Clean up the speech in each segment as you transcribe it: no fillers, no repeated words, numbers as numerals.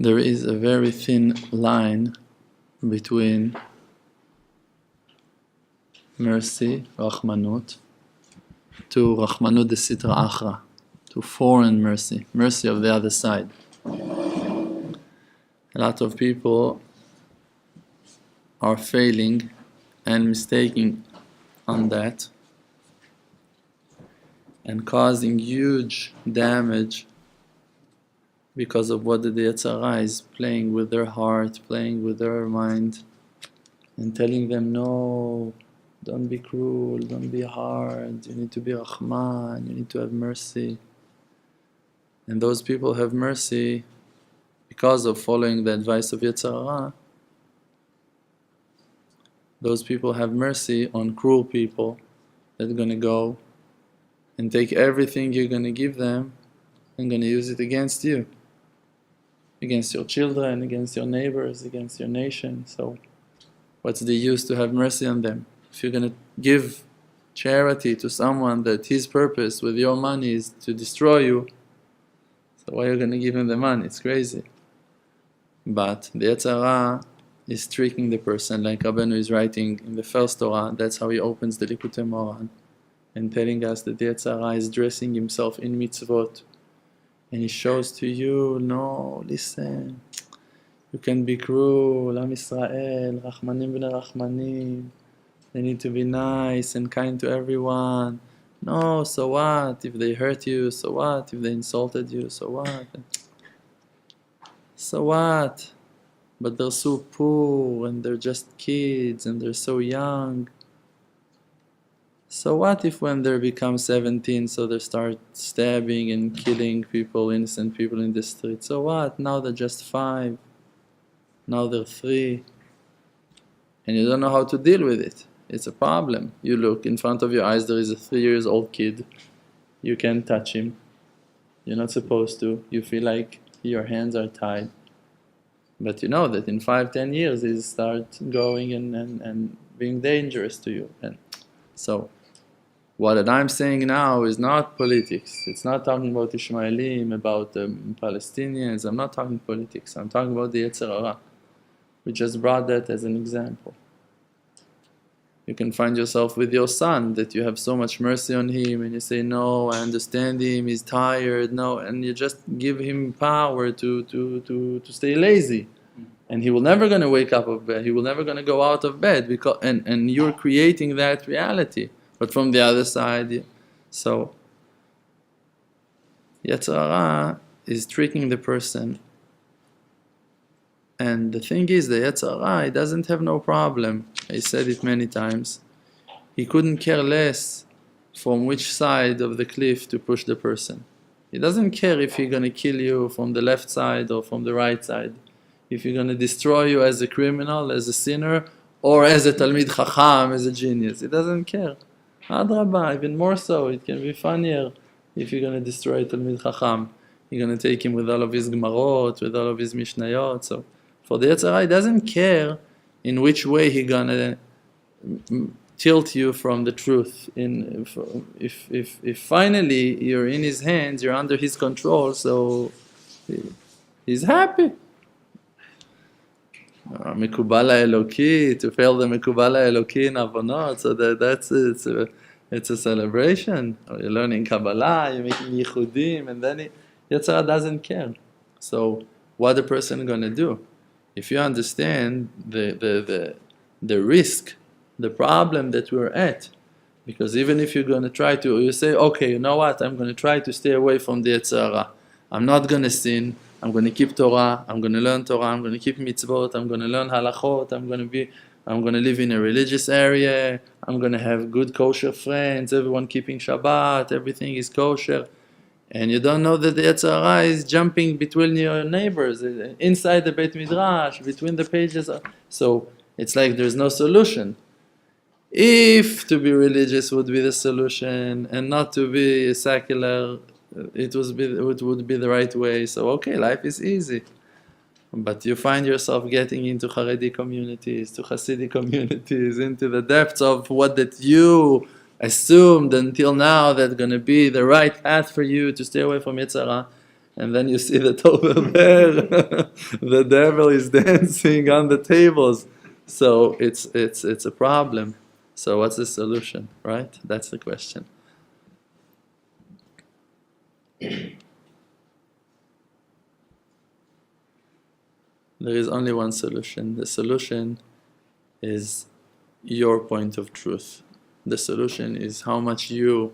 there is a very thin line between mercy, Rahmanut, to Rahmanut de Sitra Achra, to foreign mercy, mercy of the other side. A lot of people are failing and mistaking on that and causing huge damage because of what the Yetzer Hara is playing with their heart, playing with their mind, and telling them, no, don't be cruel, don't be hard, you need to be Rahman, you need to have mercy. And those people have mercy because of following the advice of Yetzer Hara. Those people have mercy on cruel people that are going to go and take everything you're going to give them and going to use it against you, against your children, against your neighbors, against your nation. So what's the use to have mercy on them? If you're going to give charity to someone that his purpose with your money is to destroy you, so why are you going to give him the money? It's crazy. But the Yetzer Hara is tricking the person, like Rabbeinu is writing in the first Torah. That's how he opens the Likutei Moharan, and telling us that the Yetzer Hara is dressing himself in mitzvot, and he shows to you, no, listen, you can be cruel, Am Yisrael, Rachmanim b'nei Rachmanim, they need to be nice and kind to everyone. No, so what if they hurt you? So what if they insulted you? So what? So what? But they're so poor and they're just kids and they're so young. So what if when they become 17, so they start stabbing and killing people, innocent people in the street? So what? Now they're just 5. Now they're 3. And you don't know how to deal with it. It's a problem. You look in front of your eyes, there is a 3-year-old kid. You can't touch him. You're not supposed to. You feel like your hands are tied. But you know that in 5-10 years he'll start going and being dangerous to you. And so what I'm saying now is not politics. It's not talking about Ishmaelim, about Palestinians. I'm not talking politics. I'm talking about the Yetzer Hara. We just brought that as an example. You can find yourself with your son, that you have so much mercy on him, and you say, no, I understand him, he's tired, no, and you just give him power to stay lazy. And he will never going to wake up of bed, he will never going to go out of bed, because and you're creating that reality. But from the other side, so Yetzer Hara is tricking the person. And the thing is, the Yetzer Hara, he doesn't have no problem. I said it many times. He couldn't care less from which side of the cliff to push the person. He doesn't care if he's going to kill you from the left side or from the right side. If he's going to destroy you as a criminal, as a sinner, or as a Talmid Chacham, as a genius. He doesn't care. Adrabah, even more so, it can be funnier if you're going to destroy Talmid Chacham. You're going to take him with all of his Gemarot, with all of his Mishnayot. So for the Yetzer Hara, he doesn't care in which way he's going to tilt you from the truth. If finally you're in his hands, you're under his control, so he's happy. Mikubal Eloki, to fail the Mikubal Eloki in Avonot, so it's a celebration. You're learning Kabbalah, you're making Yichudim, and then Yetzer Hara doesn't care. So what the person going to do? If you understand the risk, the problem that we're at, because even if you're going to try to, you say, okay, you know what, I'm going to try to stay away from the Yetzer Hara. I'm not going to sin, I'm going to keep Torah, I'm going to learn Torah, I'm going to keep mitzvot, I'm going to learn halachot, I'm going to live in a religious area, I'm going to have good kosher friends, everyone keeping Shabbat, everything is kosher. And you don't know that the Yetzer Hara is jumping between your neighbors, inside the Beit Midrash, between the pages. So it's like there's no solution. If to be religious would be the solution and not to be secular, it would be the right way. So okay, life is easy. But you find yourself getting into Haredi communities, to Hasidic communities, into the depths of what that you assumed until now that's going to be the right path for you to stay away from Yetzer Hara. and then you see that over there, the devil is dancing on the tables. So it's a problem. So what's the solution, right? That's the question. There is only one solution. The solution is your point of truth. The solution is how much you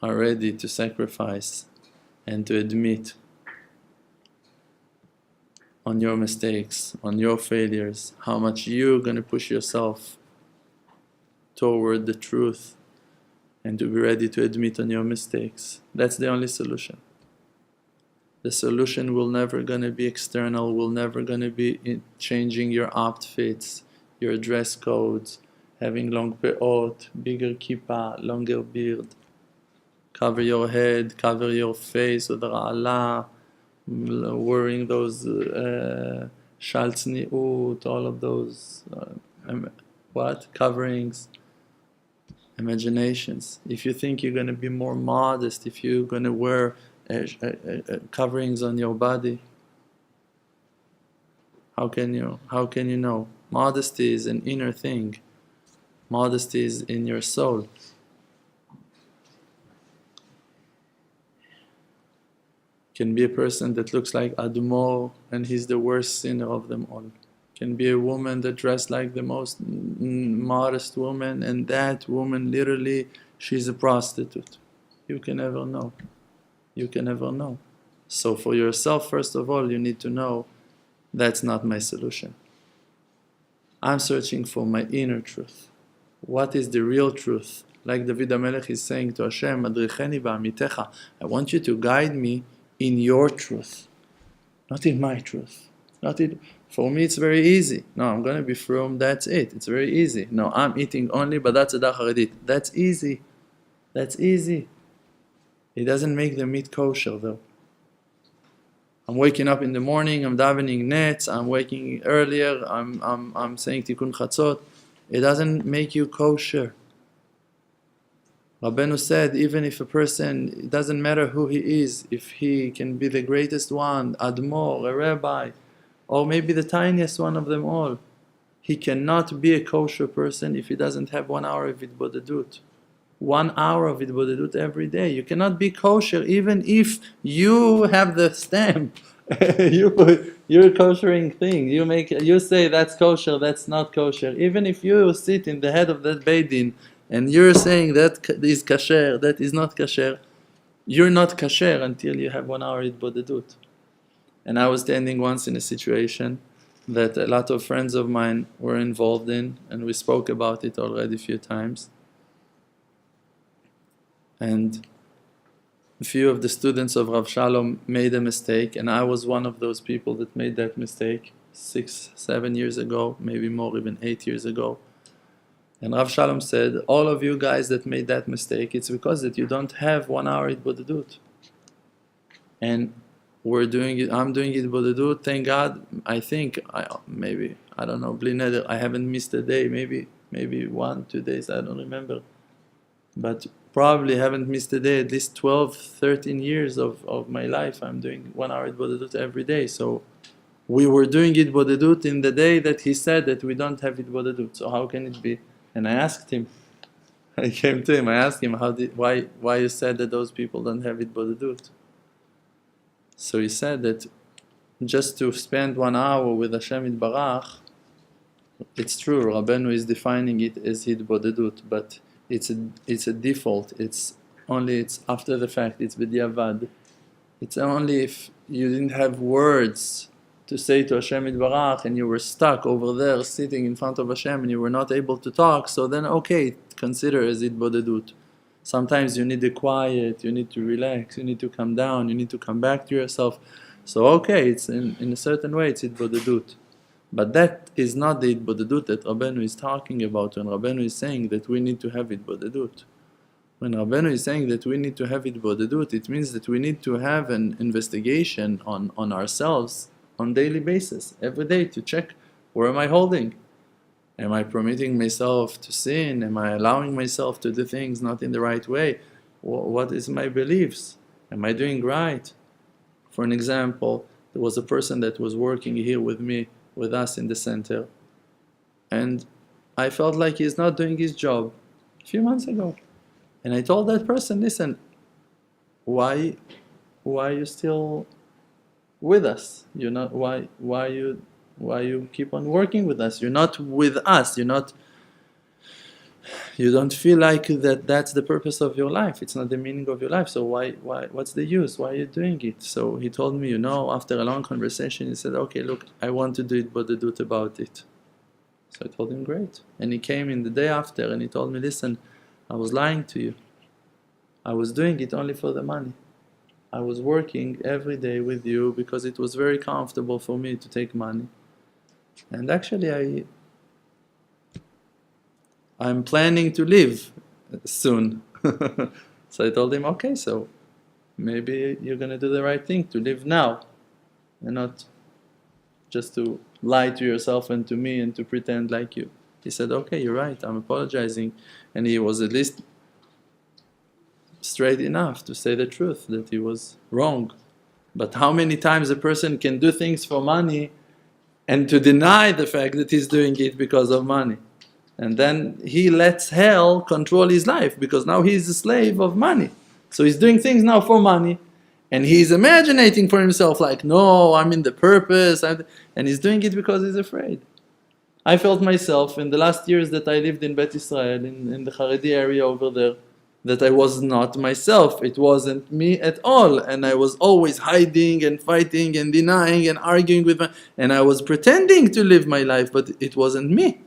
are ready to sacrifice and to admit on your mistakes, on your failures, how much you're going to push yourself toward the truth and to be ready to admit on your mistakes. That's the only solution. The solution will never going to be external, will never going to be changing your outfits, your dress codes, having long peot, bigger kippah, longer beard. Cover your head, cover your face with ra'ala, wearing those shal tzniut, all of those coverings, imaginations. If you think you're going to be more modest, if you're going to wear coverings on your body, how can you know? Modesty is an inner thing. Modesty is in your soul. Can be a person that looks like Admor and he's the worst sinner of them all. Can be a woman that dressed like the most modest woman, and that woman literally, she's a prostitute. You can never know. You can never know. So for yourself, first of all, you need to know that's not my solution. I'm searching for my inner truth. What is the real truth? Like David HaMelech is saying to Hashem, Adricheni ba'amitecha, I want you to guide me in your truth, not in my truth. For me it's very easy. No, I'm going to be frum, that's it. It's very easy. No, I'm eating only Badat Tzedakah Haredit. That's easy. That's easy. It doesn't make the meat kosher though. I'm waking up in the morning, I'm davening nets, I'm waking earlier, I'm saying Tikkun Chatzot. It doesn't make you kosher. Rabbeinu said, even if a person, it doesn't matter who he is, if he can be the greatest one, Admor, a rabbi, or maybe the tiniest one of them all, he cannot be a kosher person if he doesn't have 1 hour of Hitbodedut. 1 hour of Hitbodedut every day. You cannot be kosher even if you have the stamp. You're koshering thing. You say that's kosher, that's not kosher. Even if you sit in the head of that Beit Din and you're saying that is kasher, that is not kasher, you're not kasher until you have 1 hour Hitbodedut. And I was standing once in a situation that a lot of friends of mine were involved in, and we spoke about it already a few times. And a few of the students of Rav Shalom made a mistake, and I was one of those people that made that mistake 6, 7 years ago, maybe more, even 8 years ago. And Rav Shalom said, all of you guys that made that mistake, it's because that you don't have 1 hour Hitbodedut. And we're doing it, I'm doing Hitbodedut, thank God. I think, I don't know, bli neder, I haven't missed a day, maybe 1, 2 days, I don't remember. But probably haven't missed a day, at least 12, 13 years of my life, I'm doing 1 hour Hitbodedut every day. So we were doing Hitbodedut in the day that he said that we don't have Hitbodedut. So how can it be? And I asked him, I came to him, I asked him, why you said that those people don't have Hitbodedut? So he said that just to spend 1 hour with Hashem Yitbarach, it's true, Rabbeinu is defining it as Hitbodedut, but it's a default, it's after the fact, it's b'diavad. It's only if you didn't have words to say to Hashem Yitbarach and you were stuck over there sitting in front of Hashem and you were not able to talk, so then okay, consider as Hitbodedut. Sometimes you need the quiet, you need to relax, you need to come down, you need to come back to yourself. So okay, it's in a certain way it's Hitbodedut. But that is not the Hitbodedut that Rabbeinu is talking about when Rabbeinu is saying that we need to have Hitbodedut. When Rabbeinu is saying that we need to have Hitbodedut, it means that we need to have an investigation on ourselves on daily basis, every day, to check, where am I holding? Am I permitting myself to sin? Am I allowing myself to do things not in the right way? What is my beliefs? Am I doing right? For an example, there was a person that was working here with me, with us in the center, and I felt like he's not doing his job a few months ago. And I told that person, listen, why are you still with us? You're not, why you keep on working with us? You're not with us. You don't feel like that's the purpose of your life. It's not the meaning of your life. So what's the use? Why are you doing it? So he told me, after a long conversation, he said, okay, look, I want to do it, but the truth about it. So I told him, great. And he came in the day after and he told me, listen, I was lying to you. I was doing it only for the money. I was working every day with you because it was very comfortable for me to take money. And actually I'm planning to leave soon. So I told him, okay, so maybe you're going to do the right thing to live now and not just to lie to yourself and to me and to pretend like you. He said, okay, you're right, I'm apologizing. And he was at least straight enough to say the truth, that he was wrong. But how many times a person can do things for money and to deny the fact that he's doing it because of money? And then he lets hell control his life because now he's a slave of money. So he's doing things now for money and he's imagining for himself like, no, I'm in the purpose, and he's doing it because he's afraid. I felt myself in the last years that I lived in Bet Israel, in the Haredi area over there, that I was not myself. It wasn't me at all. And I was always hiding and fighting and denying and arguing with and I was pretending to live my life, but it wasn't me.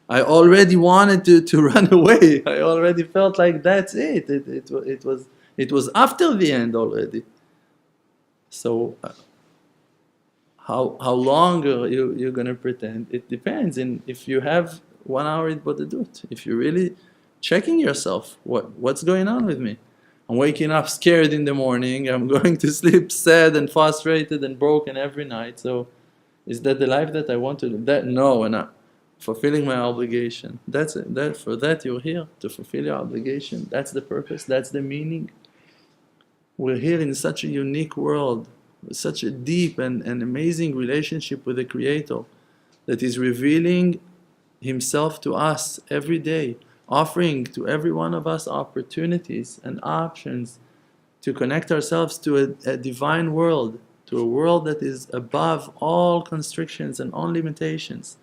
I already wanted to run away. I already felt like that's it. It was after the end already. So how long are you're gonna pretend? It depends. And if you have 1 hour התבודדות, if you're really checking yourself, what's going on with me? I'm waking up scared in the morning. I'm going to sleep sad and frustrated and broken every night. So is that the life that I want to live? That no, and fulfilling my obligation. That's it. For that you're here, to fulfill your obligation. That's the purpose. That's the meaning. We're here in such a unique world, with such a deep and amazing relationship with the Creator that is revealing Himself to us every day, offering to every one of us opportunities and options to connect ourselves to a divine world, to a world that is above all constrictions and all limitations.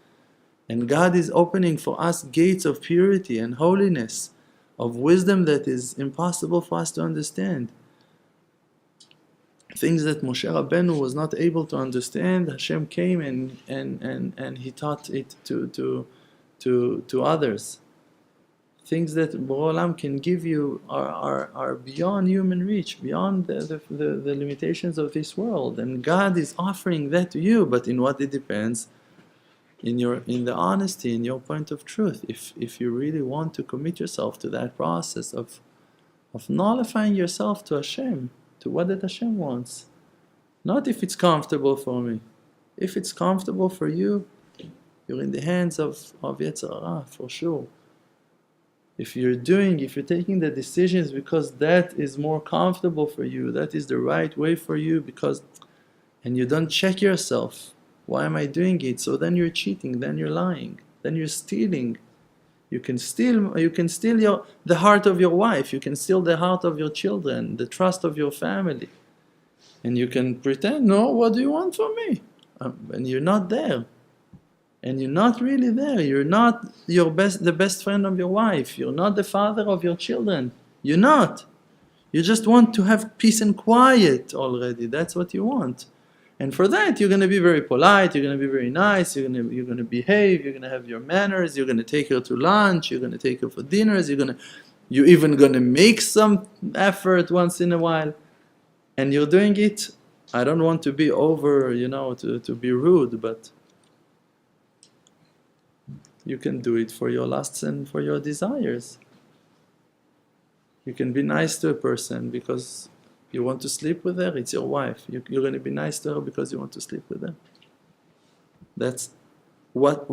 And God is opening for us gates of purity and holiness, of wisdom that is impossible for us to understand. Things that Moshe Rabbeinu was not able to understand, Hashem came and He taught it to others. Things that Borei Olam can give you are beyond human reach, beyond the limitations of this world. And God is offering that to you, but in what it depends? In the honesty, in your point of truth. If you really want to commit yourself to that process of nullifying yourself to Hashem, to what that Hashem wants. Not if it's comfortable for me. If it's comfortable for you, you're in the hands of Yetzer Hara, for sure. If you're taking the decisions because that is more comfortable for you, that is the right way for you, and you don't check yourself, why am I doing it? So then you're cheating, then you're lying, then you're stealing. You can steal the heart of your wife, you can steal the heart of your children, the trust of your family. And you can pretend, no, what do you want from me? And you're not there. And you're not really there. You're not the best friend of your wife. You're not the father of your children. You're not. You just want to have peace and quiet already. That's what you want. And for that, you're going to be very polite, you're going to be very nice, you're going to behave, you're going to have your manners, you're going to take her to lunch, you're going to take her for dinners, you're even going to make some effort once in a while. And you're doing it, I don't want to be over, to be rude, but you can do it for your lusts and for your desires. You can be nice to a person because you want to sleep with her, it's your wife. You're going to be nice to her because you want to sleep with her. That's what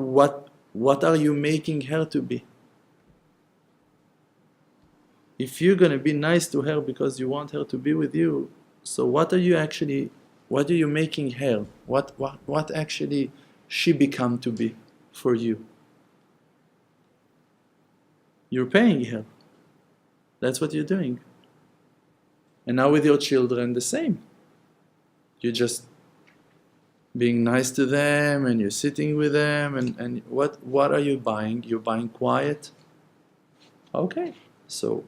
are you making her to be? if you're going to be nice to her because you want her to be with you, so what are you making her? What actually she become to be for you? You're paying her. That's what you're doing. And now with your children, the same. You're just being nice to them and you're sitting with them and what are you buying? You're buying quiet? Okay, so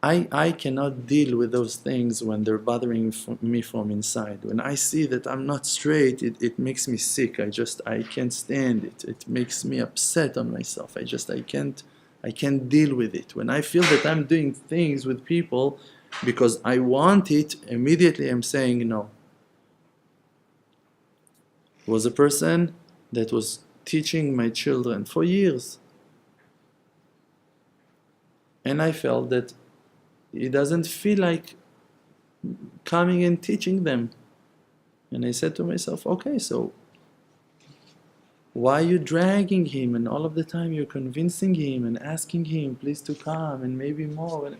I cannot deal with those things when they're bothering me from inside. When I see that I'm not straight, it makes me sick. I can't stand it. It makes me upset on myself. I can't deal with it. When I feel that I'm doing things with people because I want it, immediately I'm saying no. There was a person that was teaching my children for years. And I felt that he doesn't feel like coming and teaching them. And I said to myself, okay, so why are you dragging him? And all of the time you're convincing him and asking him, please to come and maybe more. And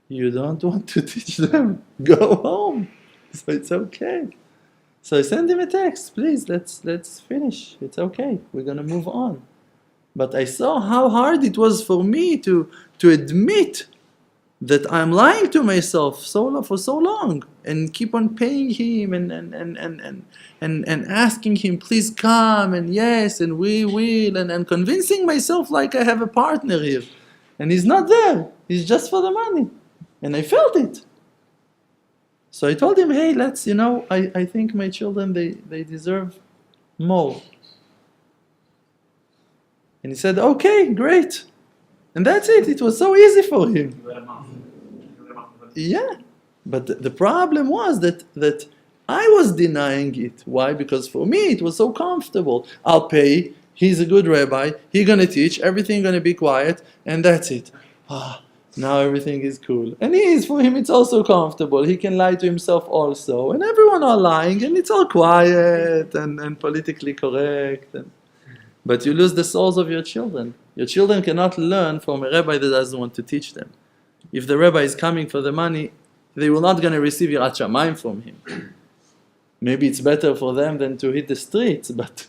you don't want to teach them. Go home. So it's okay. So I sent him a text, please, let's finish. It's okay. We're going to move on. But I saw how hard it was for me to admit that I'm lying to myself for so long and keep on paying him and asking him, please come, and yes, and we will, and convincing myself like I have a partner here. And he's not there. He's just for the money. And I felt it. So I told him, hey, let's, I think my children, they deserve more. And he said, okay, great. And that's it. It was so easy for him. Yeah. But the problem was that I was denying it. Why? Because for me it was so comfortable. I'll pay. He's a good rabbi. He's going to teach. Everything going to be quiet. And that's it. Now everything is cool. And for him it's also comfortable. He can lie to himself also. And everyone are lying. And it's all quiet and politically correct. But you lose the souls of your children. Your children cannot learn from a rabbi that doesn't want to teach them. If the rabbi is coming for the money, they will not going to receive Yirat Shamayim from him. Maybe it's better for them than to hit the streets, but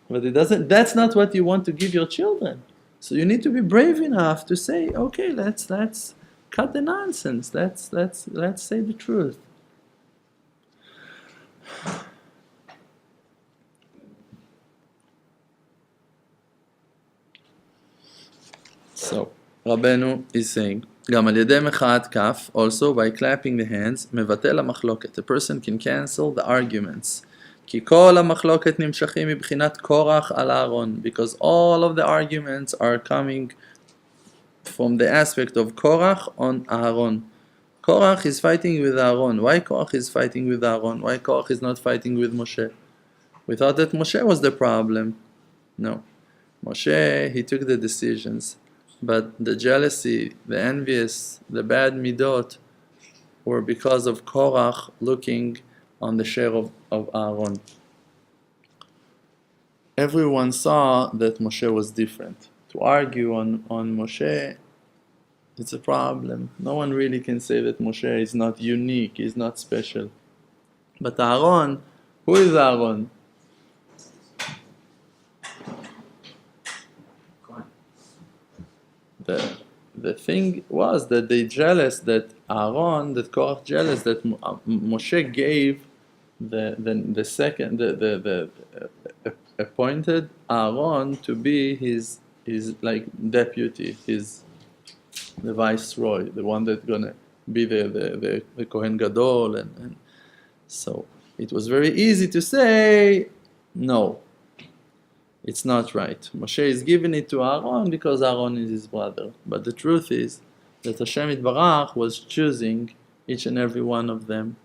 it doesn't. That's not what you want to give your children. So you need to be brave enough to say, okay, let's cut the nonsense. Let's say the truth. So, Rabbeinu is saying, גם על ידי מחאת כף, also by clapping the hands, מבטל המחלוקת. A person can cancel the arguments. כי כל המחלוקת נמשכים מבחינת קורח על אהרון. Because all of the arguments are coming from the aspect of Korach on Aaron. Korach is fighting with Aaron. Why Korach is fighting with Aaron? Why Korach is not fighting with Moshe? We thought that Moshe was the problem. No. Moshe, he took the decisions. But the jealousy, the envious, the bad midot were because of Korach looking on the share of Aaron. Everyone saw that Moshe was different. To argue on Moshe, it's a problem. No one really can say that Moshe is not unique, he's not special. But Aaron, who is Aaron? The thing was that they jealous that Aaron, that Korach jealous that Moshe gave the appointed Aaron to be his like deputy, the viceroy, the one that's gonna be the Kohen Gadol, and so it was very easy to say no. It's not right. Moshe is giving it to Aaron because Aaron is his brother. But the truth is that Hashem Yitbarach was choosing each and every one of them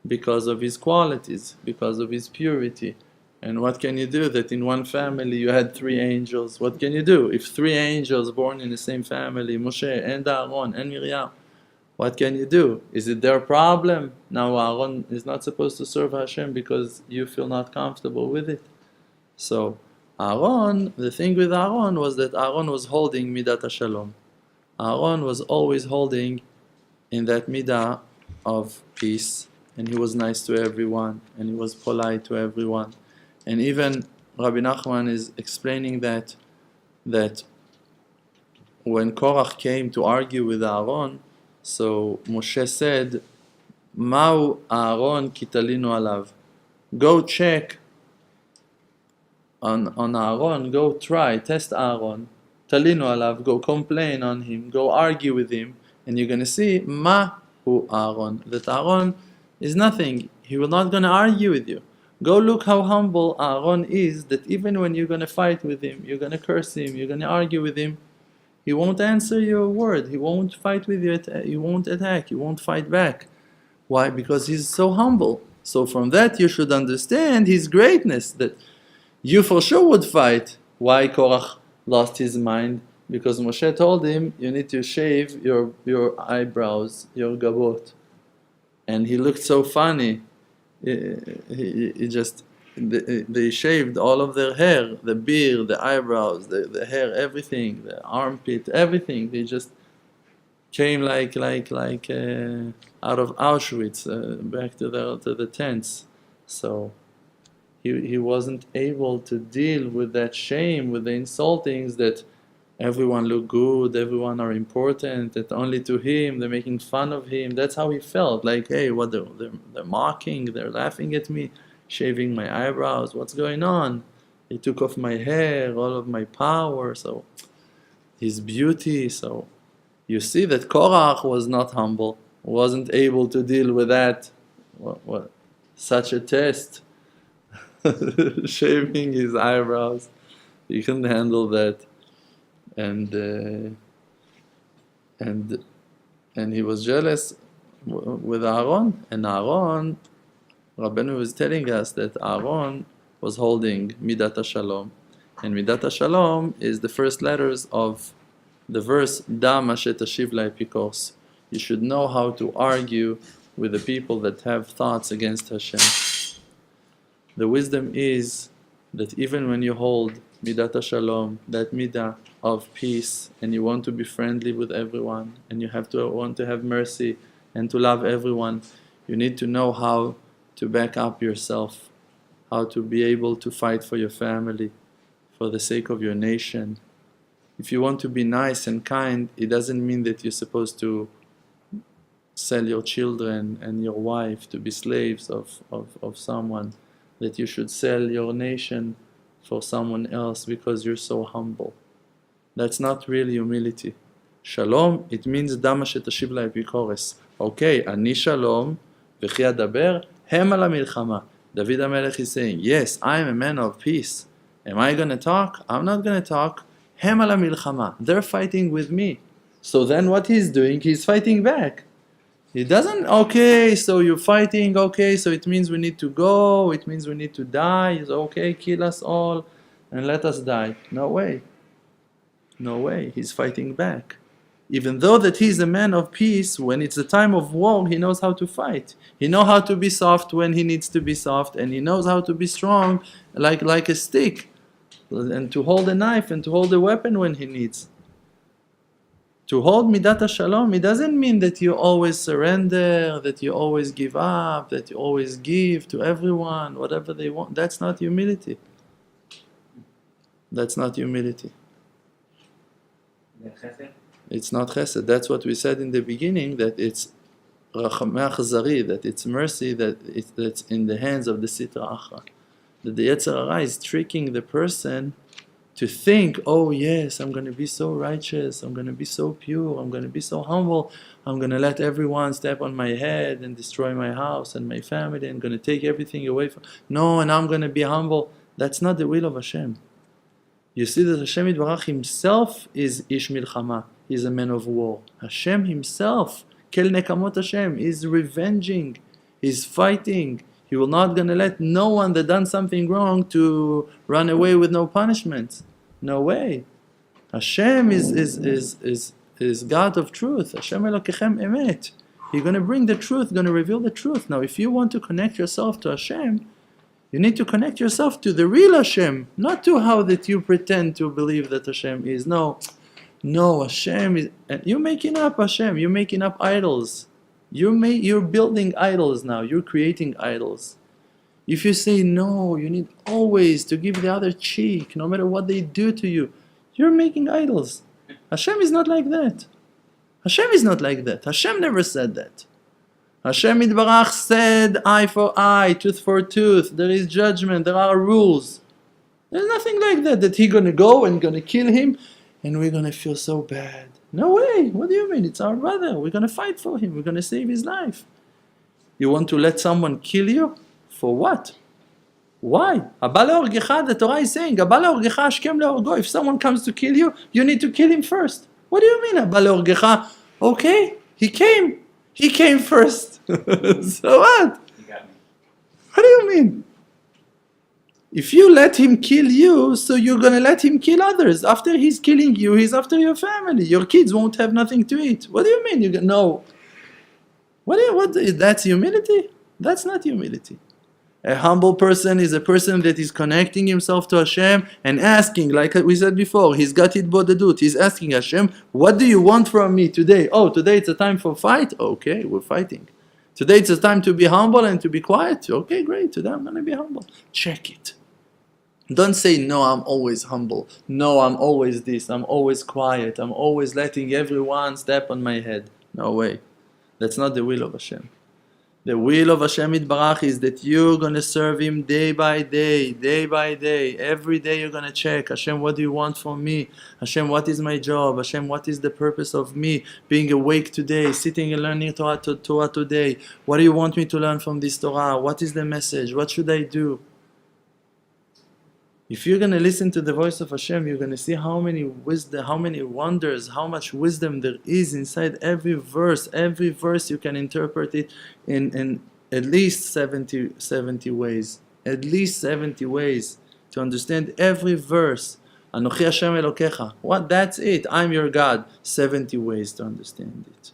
because of his qualities, because of his purity. And what can you do that in one family you had 3 angels? What can you do? If 3 angels born in the same family, Moshe and Aaron and Miriam, what can you do? Is it their problem? Now Aaron is not supposed to serve Hashem because you feel not comfortable with it. So Aaron, the thing with Aaron was that Aaron was holding Midat HaShalom. Aaron was always holding in that midah of peace, and he was nice to everyone, and he was polite to everyone. And even Rabbi Nachman is explaining that when Korach came to argue with Aaron, so Moshe said, Ma'u Aaron kitalinu alav. Go check on Aaron, go try, test Aaron, talinu alav, go complain on him, go argue with him, and you're going to see Ma'u Aaron, that Aaron is nothing. He will not going to argue with you. Go look how humble Aaron is, that even when you're going to fight with him, you're going to curse him, you're going to argue with him, he won't answer your word, he won't fight with you, he won't attack, he won't fight back. Why? Because he's so humble. So from that you should understand his greatness, that you for sure would fight. Why Korach lost his mind? Because Moshe told him, you need to shave your eyebrows, your gabot. And he looked so funny. He just, they shaved all of their hair, the beard, the eyebrows, the hair, everything, the armpit, everything. They just came like out of Auschwitz, back to the tents. So he wasn't able to deal with that shame, with the insultings, that everyone look good, everyone are important, that only to him, they're making fun of him. That's how he felt, like, hey, what, they're mocking, they're laughing at me, shaving my eyebrows, what's going on? He took off my hair, all of my power, so his beauty. So you see that Korach was not humble, wasn't able to deal with that. What such a test. Shaving his eyebrows, he couldn't handle that, and he was jealous with Aaron. And Aaron, Rabbeinu was telling us that Aaron was holding Midat HaShalom, and Midat HaShalom is the first letters of the verse Dam Asher Tashiv La'epikos. You should know how to argue with the people that have thoughts against Hashem. The wisdom is that even when you hold Midat HaShalom, that midah of peace, and you want to be friendly with everyone, and you want to have mercy and to love everyone, you need to know how to back up yourself, how to be able to fight for your family, for the sake of your nation. If you want to be nice and kind, it doesn't mean that you're supposed to sell your children and your wife to be slaves of someone, that you should sell your nation for someone else because you're so humble. That's not really humility. Shalom, it means dama shetashiv la'epikores. Okay, ani shalom, v'chi adaber, hem al ha'milchama. David HaMelech is saying, yes, I am a man of peace. Am I going to talk? I'm not going to talk. Hem al ha'milchama. They're fighting with me. So then what he's doing, he's fighting back. He doesn't, okay, so you're fighting, okay, so it means we need to go, it means we need to die, it's okay, kill us all and let us die. No way. No way, he's fighting back. Even though that he's a man of peace, when it's the time of war, he knows how to fight. He knows how to be soft when he needs to be soft, and he knows how to be strong like a stick, and to hold a knife and to hold a weapon when he needs. To hold Midat HaShalom, it doesn't mean that you always surrender, that you always give up, that you always give to everyone, whatever they want. That's not humility. That's not humility. It's not chesed. That's what we said in the beginning, that it's rachamei achzari, that it's mercy, that's in the hands of the Sitra Achra. That the Yetzer Hara is tricking the person to think, oh yes, I'm going to be so righteous, I'm going to be so pure, I'm going to be so humble, I'm going to let everyone step on my head and destroy my house and my family, and I'm going to take everything away from... No, and I'm going to be humble. That's not the will of Hashem. You see that Hashem Yitbarach himself is Ish Milchama, he's a man of war. Hashem himself, Kel Nekamot Hashem, is revenging, he's fighting. He will not going to let no one that done something wrong to run away with no punishment. No way. Hashem is God of truth. Hashem Elokechem Emet. He's going to bring the truth, going to reveal the truth. Now, if you want to connect yourself to Hashem, you need to connect yourself to the real Hashem, not to how that you pretend to believe that Hashem is. No, No, Hashem is... And you're making up Hashem. You're making up idols. You're building idols now. You're creating idols. If you say no, you need always to give the other cheek, no matter what they do to you. You're making idols. Hashem is not like that. Hashem is not like that. Hashem never said that. Hashem Yitbarach said eye for eye, tooth for tooth. There is judgment. There are rules. There's nothing like that, that He's going to go and going to kill him and we're going to feel so bad. No way. What do you mean? It's our brother. We're going to fight for him. We're going to save his life. You want to let someone kill you? For what? Why? The Torah is saying, if someone comes to kill you, you need to kill him first. What do you mean? Okay, he came. He came first. So what? You got me. What do you mean? If you let him kill you, so you're going to let him kill others. After he's killing you, he's after your family. Your kids won't have nothing to eat. What do you mean? You no. That's humility? That's not humility. A humble person is a person that is connecting himself to Hashem and asking, like we said before, he's got it bodedut. He's asking Hashem, what do you want from me today? Oh, today it's a time for fight? Okay, we're fighting. Today it's a time to be humble and to be quiet? Okay, great. Today I'm going to be humble. Check it. Don't say, no, I'm always humble. No, I'm always this. I'm always quiet. I'm always letting everyone step on my head. No way. That's not the will of Hashem. The will of Hashem Yitbarach is that you're going to serve Him day by day, day by day. Every day you're going to check, Hashem, what do you want from me? Hashem, what is my job? Hashem, what is the purpose of me being awake today, sitting and learning Torah today? What do you want me to learn from this Torah? What is the message? What should I do? If you're going to listen to the voice of Hashem, you're going to see how many wisdom, how many wonders, how much wisdom there is inside every verse. Every verse you can interpret it in at least 70 ways. At least 70 ways to understand every verse. Anochi Hashem Elokecha. What? That's it. I'm your God. 70 ways to understand it.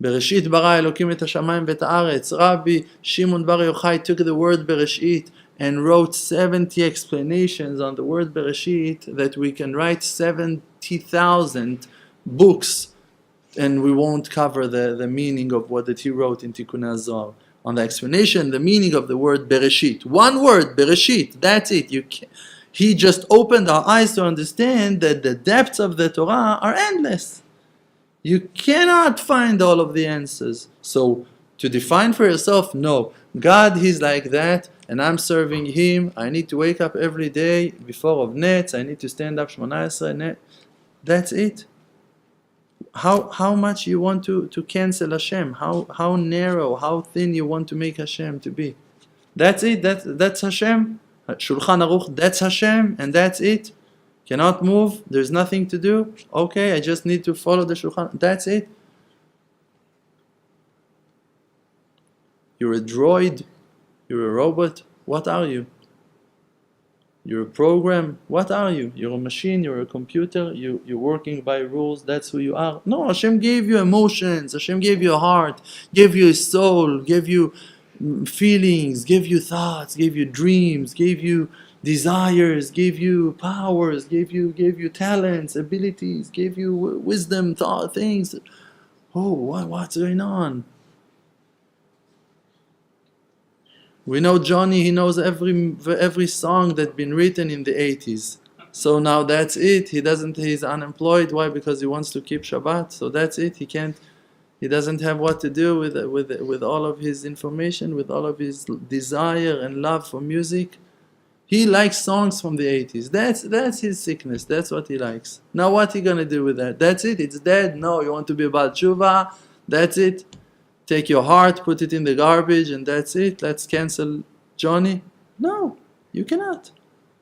Bereshit bara Elokim et hashamayim v'et haaretz. Rabbi Shimon Bar Yochai took the word Bereshit and wrote 70 explanations on the word Bereshit that we can write 70,000 books and we won't cover the meaning of what that he wrote in Tikkun HaZohar. On the explanation, the meaning of the word Bereshit. One word, Bereshit, that's it. He just opened our eyes to understand that the depths of the Torah are endless. You cannot find all of the answers. So, to define for yourself, no, God, He's like that, and I'm serving Him. I need to wake up every day before of nets. I need to stand up Shmona Esrei net. That's it. How much you want to cancel Hashem? How narrow, how thin you want to make Hashem to be? That's it. That's Hashem. Shulchan Aruch. That's Hashem, and that's it. Cannot move. There's nothing to do. Okay, I just need to follow the Shulchan. That's it. You're a droid. You're a robot. What are you? You're a program. What are you? You're a machine. You're a computer. You're working by rules. That's who you are. No, Hashem gave you emotions. Hashem gave you a heart. Gave you a soul. Gave you feelings. Gave you thoughts. Gave you dreams. Gave you desires. Gave you powers. Gave you talents, abilities. Gave you wisdom, thought, things. Oh, what's going on? We know Johnny, he knows every song that's been written in the 80s. So now that's it. He's unemployed. Why? Because he wants to keep Shabbat. So that's it. He doesn't have what to do with all of his information, with all of his desire and love for music. He likes songs from the 80s. That's his sickness. That's what he likes. Now what he gonna do with that? That's it. It's dead. No, you want to be about tshuva. That's it. Take your heart, put it in the garbage, and that's it. Let's cancel Johnny. No, you cannot.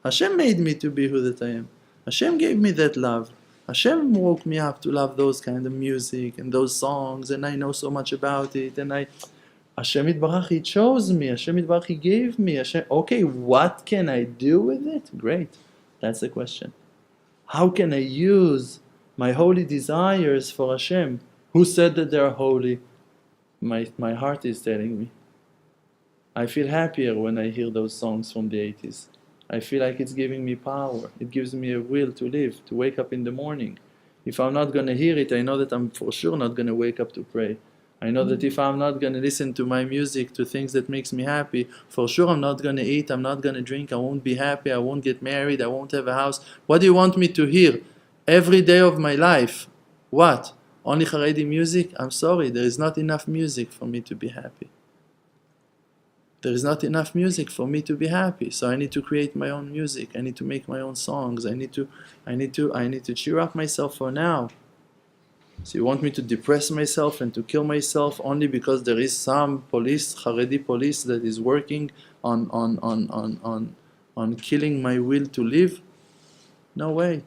Hashem made me to be who that I am. Hashem gave me that love. Hashem woke me up to love those kind of music and those songs, and I know so much about it. And Hashem Yitbarach, He chose me. Hashem Yitbarach, He gave me. Okay, what can I do with it? Great. That's the question. How can I use my holy desires for Hashem? Who said that they are holy? My heart is telling me. I feel happier when I hear those songs from the 80s. I feel like it's giving me power. It gives me a will to live, to wake up in the morning. If I'm not going to hear it, I know that I'm for sure not going to wake up to pray. I know that if I'm not going to listen to my music, to things that makes me happy, for sure I'm not going to eat, I'm not going to drink, I won't be happy, I won't get married, I won't have a house. What do you want me to hear every day of my life? What? Only Haredi music? I'm sorry, there is not enough music for me to be happy. There is not enough music for me to be happy. So I need to create my own music. I need to make my own songs. I need to cheer up myself for now. So you want me to depress myself and to kill myself only because there is some police, Haredi police, that is working on killing my will to live? No way.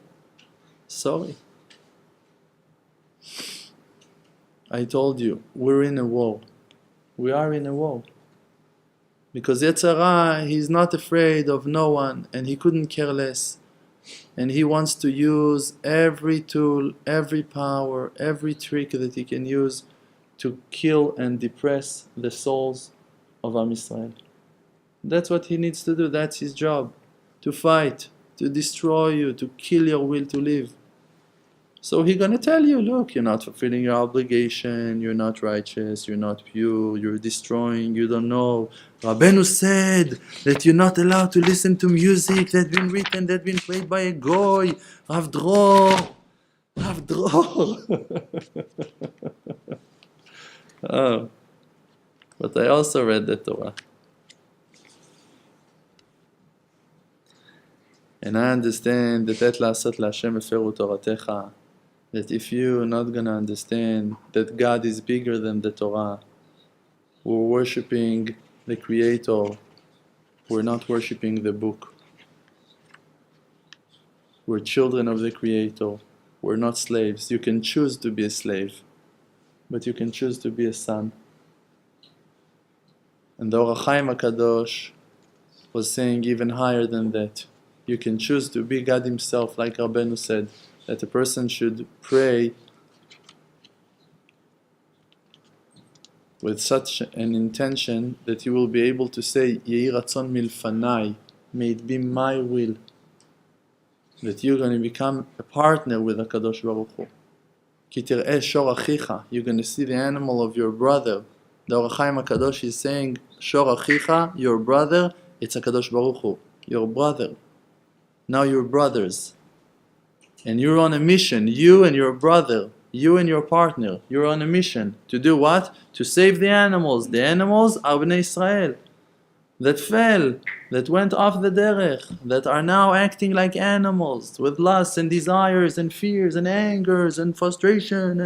Sorry. I told you, we're in a war. We are in a war. Because Yetzer Hara, he's not afraid of no one, and he couldn't care less. And he wants to use every tool, every power, every trick that he can use to kill and depress the souls of Am Yisrael. That's what he needs to do, that's his job. To fight, to destroy you, to kill your will to live. So he's going to tell you, look, you're not fulfilling your obligation, you're not righteous, you're not pure, you're destroying, you don't know. Rabbeinu said that you're not allowed to listen to music that's been written, that's been played by a goy. Rav Dror. Oh, but I also read the Torah. And I understand that et la'asot la'Hashem eferu toratecha, that if you're not going to understand that God is bigger than the Torah, we're worshipping the Creator, we're not worshipping the book. We're children of the Creator, we're not slaves. You can choose to be a slave, but you can choose to be a son. And the Or HaChaim HaKadosh was saying even higher than that. You can choose to be God Himself, like Rabbeinu said, that a person should pray with such an intention that you will be able to say, Yehi Ratzon Milfanai, may it be my will, that you're going to become a partner with HaKadosh Baruch Hu. Ki tir'eh shor achicha, you're going to see the animal of your brother. The Or HaChaim HaKadosh is saying, Shor achicha, your brother, it's HaKadosh Baruch Hu, your brother. Now you're brothers. And you're on a mission, you and your brother, you and your partner, you're on a mission. To do what? To save the animals. The animals are Bnei Israel that fell, that went off the derech, that are now acting like animals with lusts and desires and fears and angers and frustration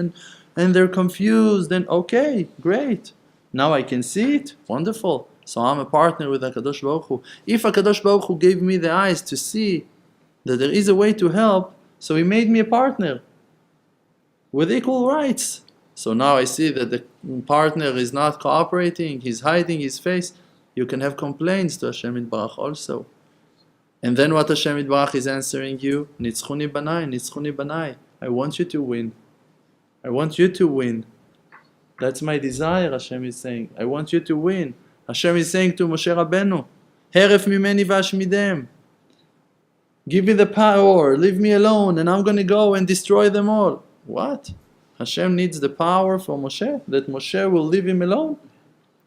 and they're confused and okay, great. Now I can see it, wonderful. So I'm a partner with HaKadosh Baruch Hu. If HaKadosh Baruch Hu gave me the eyes to see that there is a way to help, so He made me a partner with equal rights. So now I see that the partner is not cooperating, he's hiding his face. You can have complaints to Hashem Yitbarach also. And then what Hashem Yitbarach is answering you? Nitzchuni banai, nitzchuni banai. I want you to win. I want you to win. That's my desire, Hashem is saying. I want you to win. Hashem is saying to Moshe Rabbeinu, Heref mimeni vashmidem. Give me the power, leave me alone, and I'm going to go and destroy them all. What? Hashem needs the power for Moshe, that Moshe will leave him alone?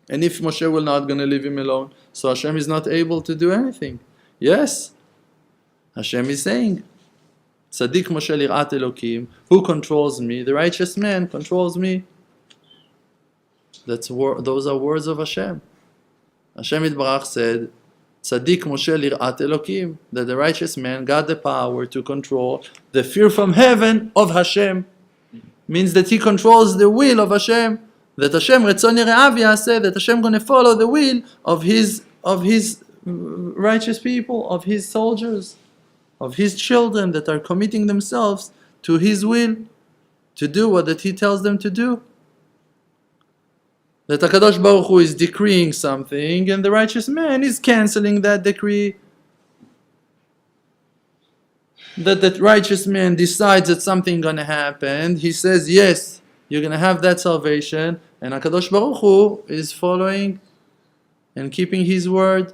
And if Moshe will not going to leave him alone, so Hashem is not able to do anything. Yes, Hashem is saying, Tzaddik Moshe lirat Elokim, who controls me? The righteous man controls me. Those are words of Hashem. Hashem Yitbarach said, Tzaddik Moshe lirat Elokim, that the righteous man got the power to control the fear from heaven of Hashem. Means that he controls the will of Hashem. That Hashem Retzon Yere'av Yaseh, that Hashem going to follow the will of his righteous people, of His soldiers, of His children that are committing themselves to His will, to do what that He tells them to do. That HaKadosh Baruch Hu is decreeing something and the righteous man is cancelling that decree. That righteous man decides that something going to happen. He says, yes, you're going to have that salvation. And HaKadosh Baruch Hu is following and keeping His word.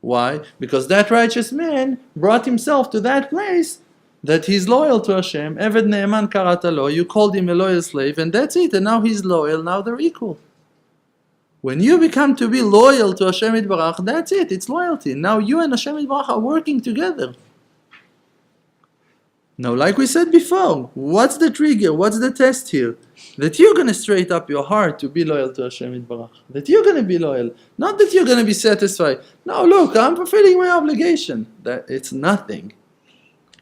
Why? Because that righteous man brought himself to that place that he's loyal to Hashem. Eved Ne'eman karata lo. You called him a loyal slave, and that's it. And now he's loyal. Now they're equal. When you become to be loyal to Hashem Yitbarach, that's it. It's loyalty. Now you and Hashem Yitbarach are working together. Now, like we said before, what's the trigger? What's the test here? That you're going to straight up your heart to be loyal to Hashem Yitbarach. That you're going to be loyal. Not that you're going to be satisfied. No, look, I'm fulfilling my obligation. That it's nothing.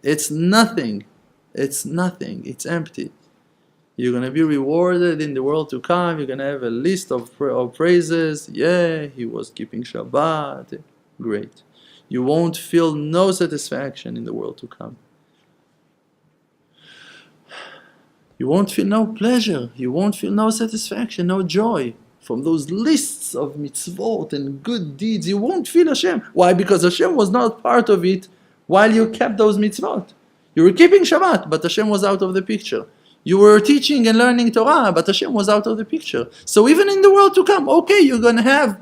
It's nothing. It's nothing. It's empty. You're going to be rewarded in the world to come. You're going to have a list of praises. Yeah, he was keeping Shabbat. Great. You won't feel no satisfaction in the world to come. You won't feel no pleasure. You won't feel no satisfaction, no joy. From those lists of mitzvot and good deeds, you won't feel Hashem. Why? Because Hashem was not part of it while you kept those mitzvot. You were keeping Shabbat, but Hashem was out of the picture. You were teaching and learning Torah, but Hashem was out of the picture. So even in the world to come, okay, you're going to have,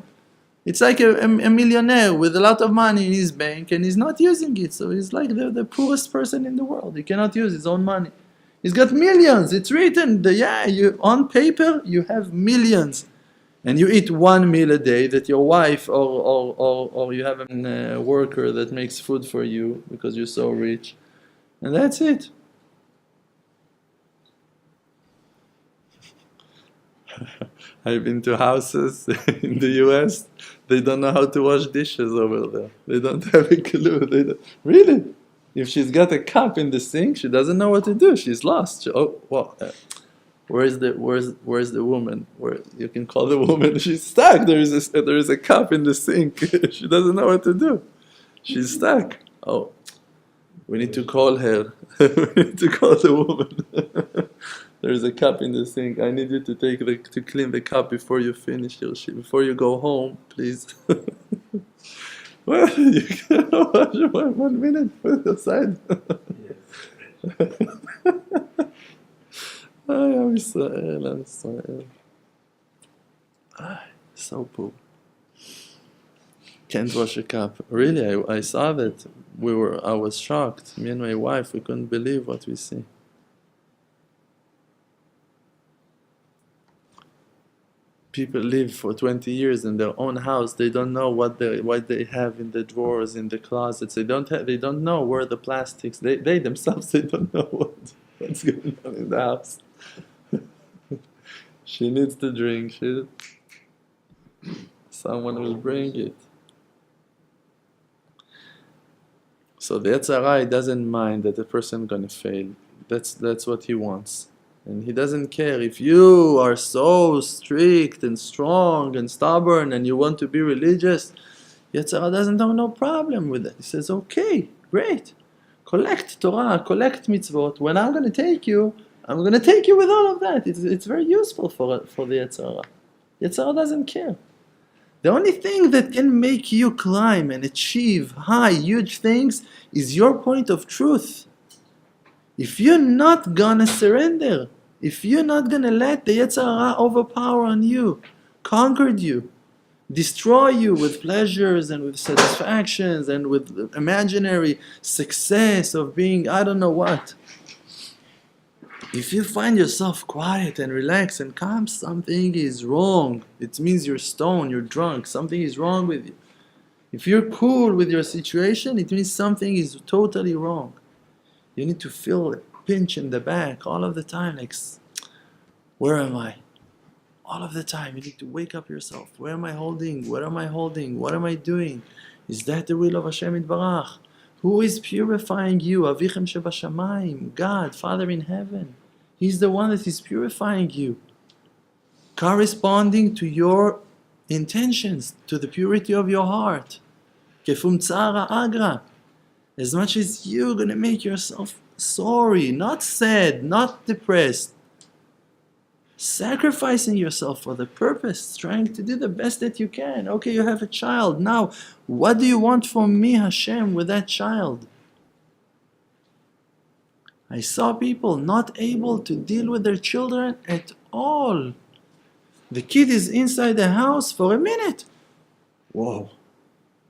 it's like a millionaire with a lot of money in his bank and he's not using it. So he's like the poorest person in the world. He cannot use his own money. He's got millions. It's written, you on paper, you have millions. And you eat one meal a day that your wife or you have a worker that makes food for you because you're so rich. And that's it. I've been to houses in the US. They don't know how to wash dishes over there. They don't have a clue. Really? If she's got a cup in the sink, she doesn't know what to do. She's lost. Where's the woman? Where you can call the woman? She's stuck. There is a cup in the sink. She doesn't know what to do. She's stuck. Oh, we need to call her. We need to call the woman. There is a cup in the sink. I need you to clean the cup before you finish your shift. Before you go home, please. Well, you can watch 1 minute. Put it aside. I'm Israel. So poor. Can't wash a cup. Really, I saw that. I was shocked. Me and my wife, we couldn't believe what we see. People live for 20 years in their own house. They don't know what they have in the drawers, in the closets. They don't know where the plastics. They themselves, they don't know what's going on in the house. She needs to drink. Someone will bring it. So the Yetzer Hara doesn't mind that the person is going to fail. That's what he wants. And he doesn't care if you are so strict and strong and stubborn and you want to be religious. Yetzer Hara doesn't have no problem with it. He says, okay, great. Collect Torah, collect mitzvot. When I'm going to take you, I'm going to take you with all of that. It's very useful for the Yetzer Hara. Yetzer Hara doesn't care. The only thing that can make you climb and achieve high, huge things is your point of truth. If you're not gonna surrender, if you're not gonna let the Yetzer Hara overpower on you, conquer you, destroy you with pleasures and with satisfactions and with imaginary success of being I don't know what. If you find yourself quiet and relaxed and calm, something is wrong. It means you're stoned, you're drunk, something is wrong with you. If you're cool with your situation, it means something is totally wrong. You need to feel a pinch in the back all of the time, like, where am I? All of the time, you need to wake up yourself. Where am I holding? What am I holding? What am I doing? Is that the will of Hashem Yitbarach? Who is purifying you? Avichem shebashamayim, God, Father in heaven. He's the one that is purifying you. Corresponding to your intentions, to the purity of your heart. Kefum tzara agra. As much as you're going to make yourself sorry, not sad, not depressed, sacrificing yourself for the purpose, trying to do the best that you can. Okay, you have a child. Now, what do you want from me, Hashem, with that child? I saw people not able to deal with their children at all. The kid is inside the house for a minute. Whoa.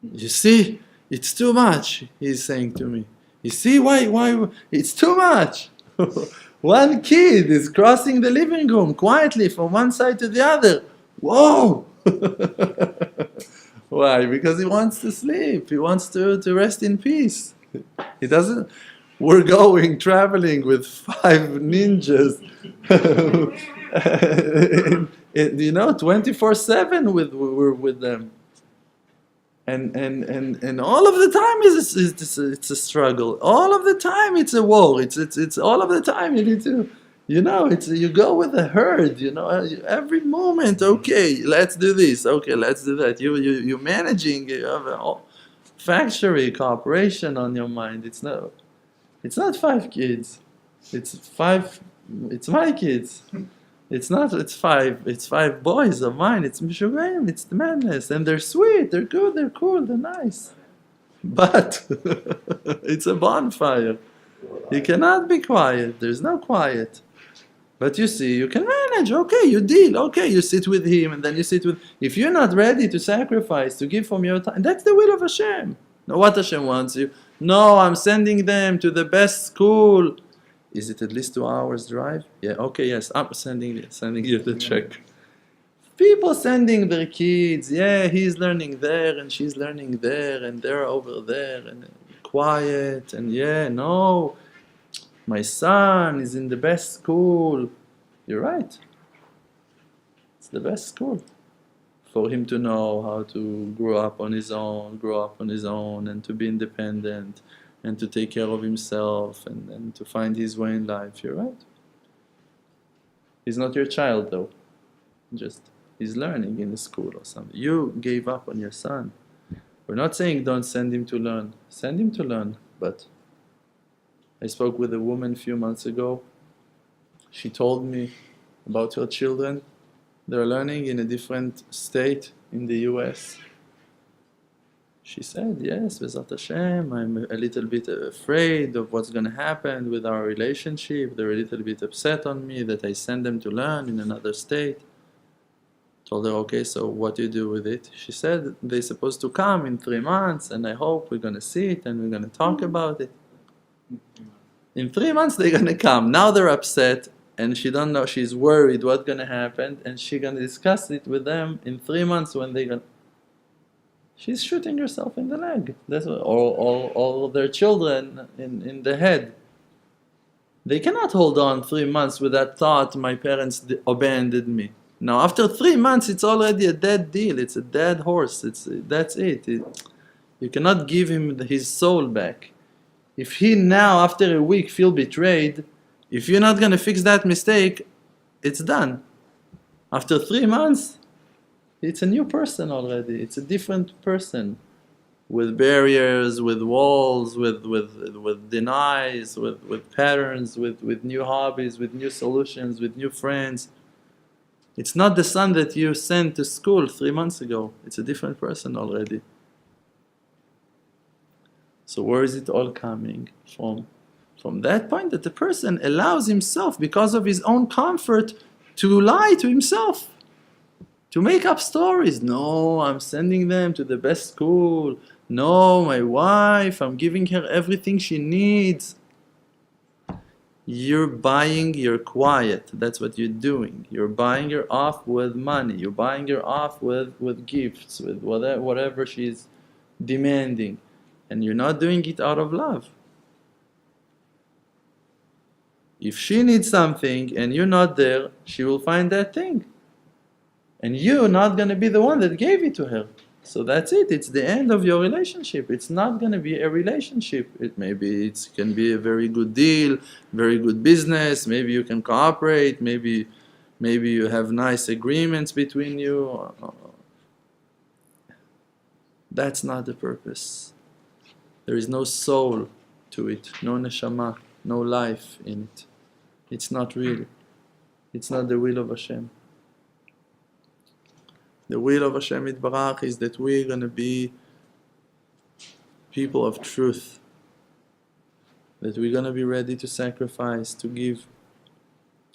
You see? It's too much, he's saying to me. You see why it's too much. One kid is crossing the living room quietly from one side to the other. Whoa! Why? Because he wants to sleep. He wants to rest in peace. He doesn't. We're going traveling with 5 ninjas, 24/7 we're with them, and all of the time it's a struggle. All of the time it's a war. It's all of the time you need to. It's you go with the herd. Every moment. Okay, let's do this. Okay, let's do that. You're managing. You have a factory cooperation on your mind. It's not 5 kids. It's five. It's my kids. It's not. It's five boys of mine. It's Mishugaim. It's the madness, and they're sweet. They're good. They're cool. They're nice. But it's a bonfire. You cannot be quiet. There's no quiet. But you see, you can manage. Okay, you deal. Okay, you sit with him, and then you sit with. If you're not ready to sacrifice, to give from your time, that's the will of Hashem. Now, what Hashem wants you? No, I'm sending them to the best school. Is it at least 2 hours drive? Yeah. Okay. Yes, I'm sending you the check. People sending their kids. Yeah, he's learning there, and she's learning there, and they're over there, and quiet. And yeah, no. My son is in the best school. You're right. It's the best school for him to know how to grow up on his own, and to be independent, and to take care of himself, and to find his way in life. You're right. He's not your child, though. He's learning in the school or something. You gave up on your son. We're not saying don't send him to learn. Send him to learn, but I spoke with a woman a few months ago. She told me about her children. They're learning in a different state in the US. She said, yes, Bezat Hashem, I'm a little bit afraid of what's going to happen with our relationship. They're a little bit upset on me that I send them to learn in another state. Told her, okay, so what do you do with it? She said, they're supposed to come in 3 months, and I hope we're going to sit and we're going to talk about it. In 3 months they're gonna come. Now they're upset, and she don't know. She's worried what's gonna happen, and she's gonna discuss it with them in 3 months when they're gonna. She's shooting herself in the leg. That's what, all their children in the head. They cannot hold on 3 months with that thought. My parents abandoned me. Now after 3 months, it's already a dead deal. It's a dead horse. That's it. You cannot give him his soul back. If he now, after a week, feel betrayed, if you're not going to fix that mistake, it's done. After 3 months, it's a new person already. It's a different person, with barriers, with walls, with denies, with patterns, with new hobbies, with new solutions, with new friends. It's not the son that you sent to school 3 months ago. It's a different person already. So where is it all coming from? From that point that the person allows himself, because of his own comfort, to lie to himself, to make up stories. No, I'm sending them to the best school. No, my wife, I'm giving her everything she needs. You're buying your quiet. That's what you're doing. You're buying her off with money. You're buying her off with gifts, with whatever she's demanding. And you're not doing it out of love. If she needs something and you're not there, she will find that thing. And you're not going to be the one that gave it to her. So that's it. It's the end of your relationship. It's not going to be a relationship. It can be a very good deal, very good business. Maybe you can cooperate. Maybe you have nice agreements between you. That's not the purpose. There is no soul to it, no neshama, no life in it. It's not real. It's not the will of Hashem. The will of Hashem Yitbarach is that we're going to be people of truth. That we're going to be ready to sacrifice, to give.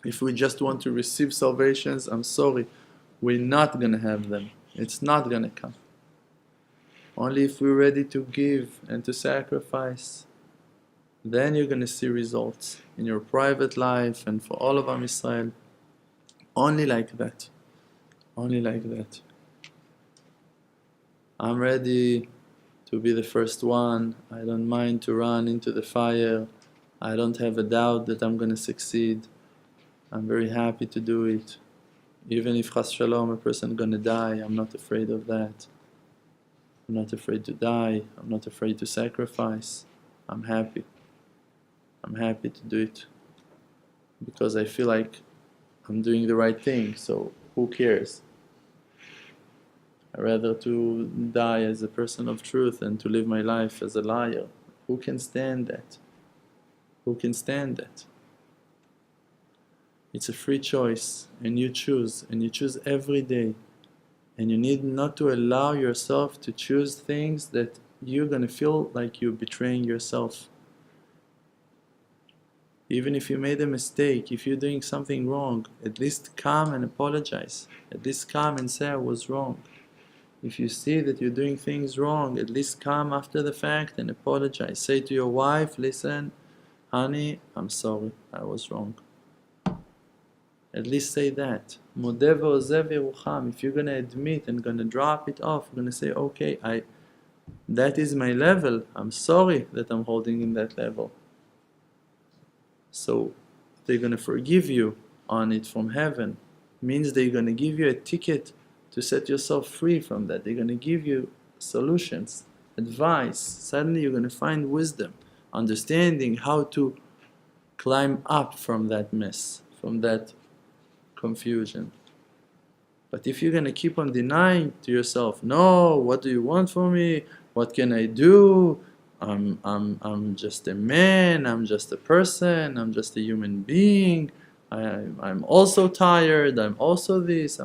If we just want to receive salvations, I'm sorry, we're not going to have them. It's not going to come. Only if we're ready to give and to sacrifice. then you're going to see results in your private life and for all of Am Yisrael. Only like that. Only like that. I'm ready to be the first one. I don't mind to run into the fire. I don't have a doubt that I'm going to succeed. I'm very happy to do it. Even if Chas Shalom, a person going to die, I'm not afraid of that. I'm not afraid to die. I'm not afraid to sacrifice. I'm happy. I'm happy to do it because I feel like I'm doing the right thing, so who cares? I'd rather to die as a person of truth than to live my life as a liar. Who can stand that? Who can stand that? It's a free choice, and you choose every day. And you need not to allow yourself to choose things that you're going to feel like you're betraying yourself. Even if you made a mistake, if you're doing something wrong, at least come and apologize. At least come and say I was wrong. If you see that you're doing things wrong, at least come after the fact and apologize. Say to your wife, listen, honey, I'm sorry, I was wrong. At least say that. Modeh ve'ozev yerucham. If you're going to admit and going to drop it off, you're going to say, okay, that is my level. I'm sorry that I'm holding in that level. So they're going to forgive you on it from heaven. Means they're going to give you a ticket to set yourself free from that. They're going to give you solutions, advice. Suddenly you're going to find wisdom, understanding how to climb up from that mess, from that confusion. But if you're going to keep on denying to yourself, no, what do you want from me? What can I do? I'm just a man, I'm just a person, I'm just a human being, I'm also tired, I'm also this.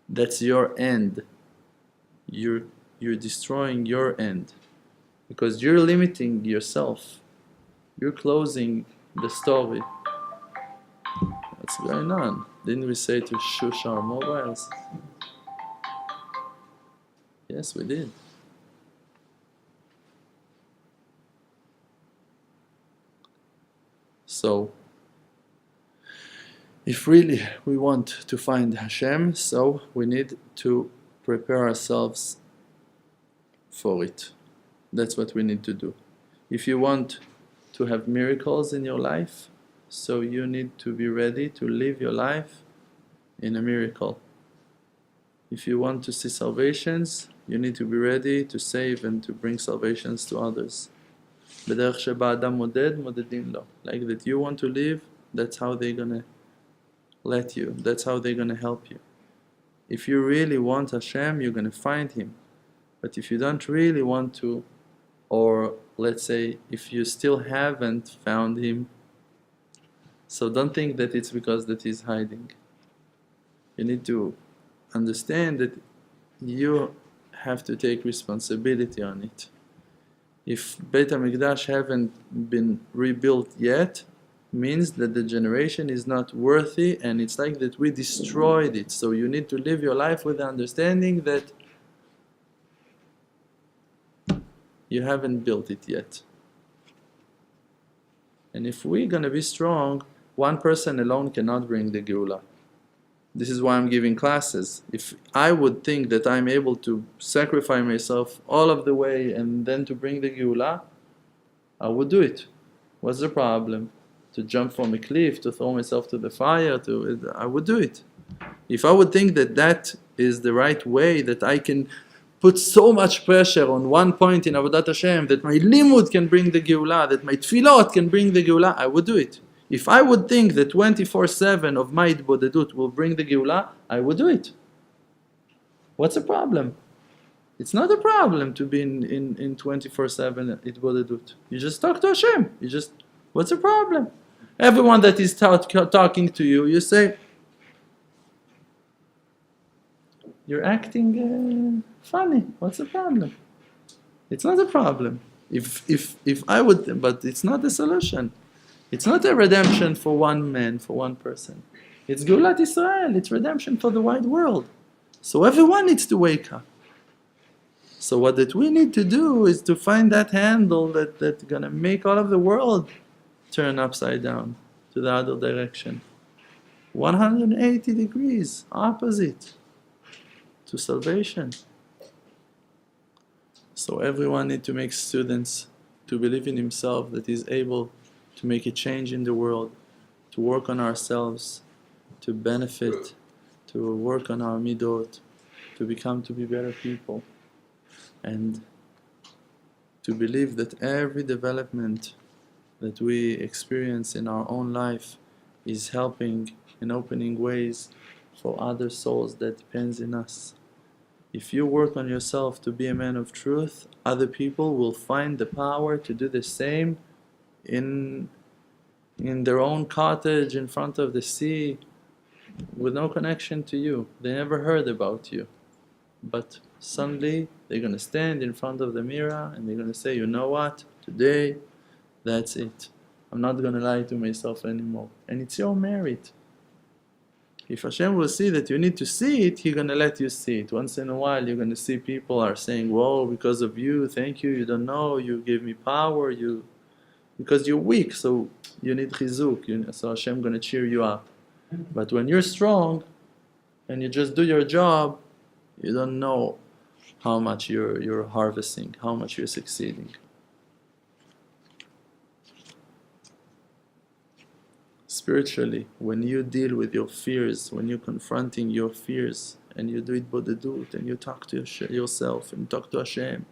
That's your end. You're destroying your end because you're limiting yourself. You're closing the story. What's going on? Didn't we say to shush our mobiles? Yes, we did. So, if really we want to find Hashem, so we need to prepare ourselves for it. That's what we need to do. If you want to have miracles in your life, so you need to be ready to live your life in a miracle. If you want to see salvations, you need to be ready to save and to bring salvations to others. Like that you want to live, that's how they're going to let you. That's how they're going to help you. If you really want Hashem, you're going to find Him. But if you don't really want to, or let's say if you still haven't found Him, so don't think that it's because that He's hiding. You need to understand that you have to take responsibility on it. If Beit HaMikdash haven't been rebuilt yet, means that the generation is not worthy, and it's like that we destroyed it. So you need to live your life with the understanding that you haven't built it yet. And if we're going to be strong, one person alone cannot bring the Geula. This is why I'm giving classes. If I would think that I'm able to sacrifice myself all of the way and then to bring the Geula, I would do it. What's the problem? To jump from a cliff, to throw myself to the fire, I would do it. If I would think that that is the right way, that I can put so much pressure on one point in Avodat Hashem, that my limud can bring the Geula, that my tfilot can bring the Geula, I would do it. If I would think that 24/7 of my Itbodedut will bring the Geula, I would do it. What's the problem? It's not a problem to be in 24/7 Itbodedut. You just talk to Hashem. What's the problem? Everyone that is talking to you, you say, you're acting funny. What's the problem? It's not a problem. If I would, but it's not the solution. It's not a redemption for one man, for one person. It's Geulat Israel. It's redemption for the wide world. So everyone needs to wake up. So what that we need to do is to find that handle that's gonna make all of the world turn upside down to the other direction. 180 degrees opposite to salvation. So everyone need to make students to believe in himself that he's able to make a change in the world, to work on ourselves, to benefit, to work on our midot, to be better people, and to believe that every development that we experience in our own life is helping and opening ways for other souls that depends in us. If you work on yourself to be a man of truth, other people will find the power to do the same in their own cottage in front of the sea with no connection to you. They never heard about you. But suddenly they're going to stand in front of the mirror and they're going to say, you know what, today, that's it. I'm not going to lie to myself anymore. And it's your merit. If Hashem will see that you need to see it, He's going to let you see it. Once in a while you're going to see people are saying, whoa, because of you, thank you, you don't know, you gave me power, because you're weak, so you need chizuk, so Hashem going to cheer you up. But when you're strong and you just do your job, you don't know how much you're harvesting, how much you're succeeding. Spiritually, when you deal with your fears, when you're confronting your fears, and you do it bodedut, and you talk to yourself, and talk to Hashem, you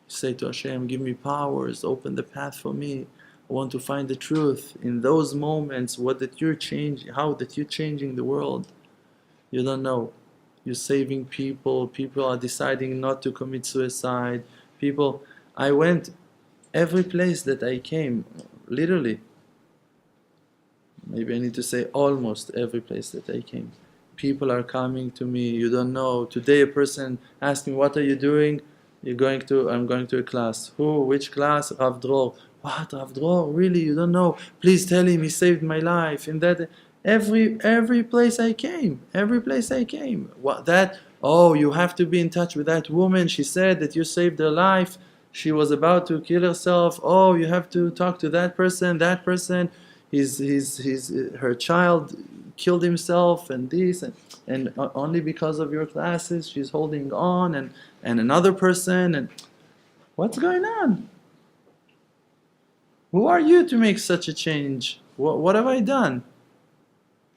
say to Hashem, give me powers, open the path for me, I want to find the truth. In those moments, how that you're changing the world, you don't know. You're saving people are deciding not to commit suicide, I went every place that I came, literally, maybe I need to say almost every place that I came. People are coming to me, you don't know. Today a person asked me, what are you doing? I'm going to a class. Who? Which class? Rav Dror. What? Rav Dror? Really? You don't know? Please tell him, he saved my life. In that, every place I came. What that? Oh, you have to be in touch with that woman. She said that you saved her life. She was about to kill herself. Oh, you have to talk to that person. Her child killed himself, and this, and only because of your classes she's holding on, and another person, and what's going on? Who are you to make such a change? What have I done?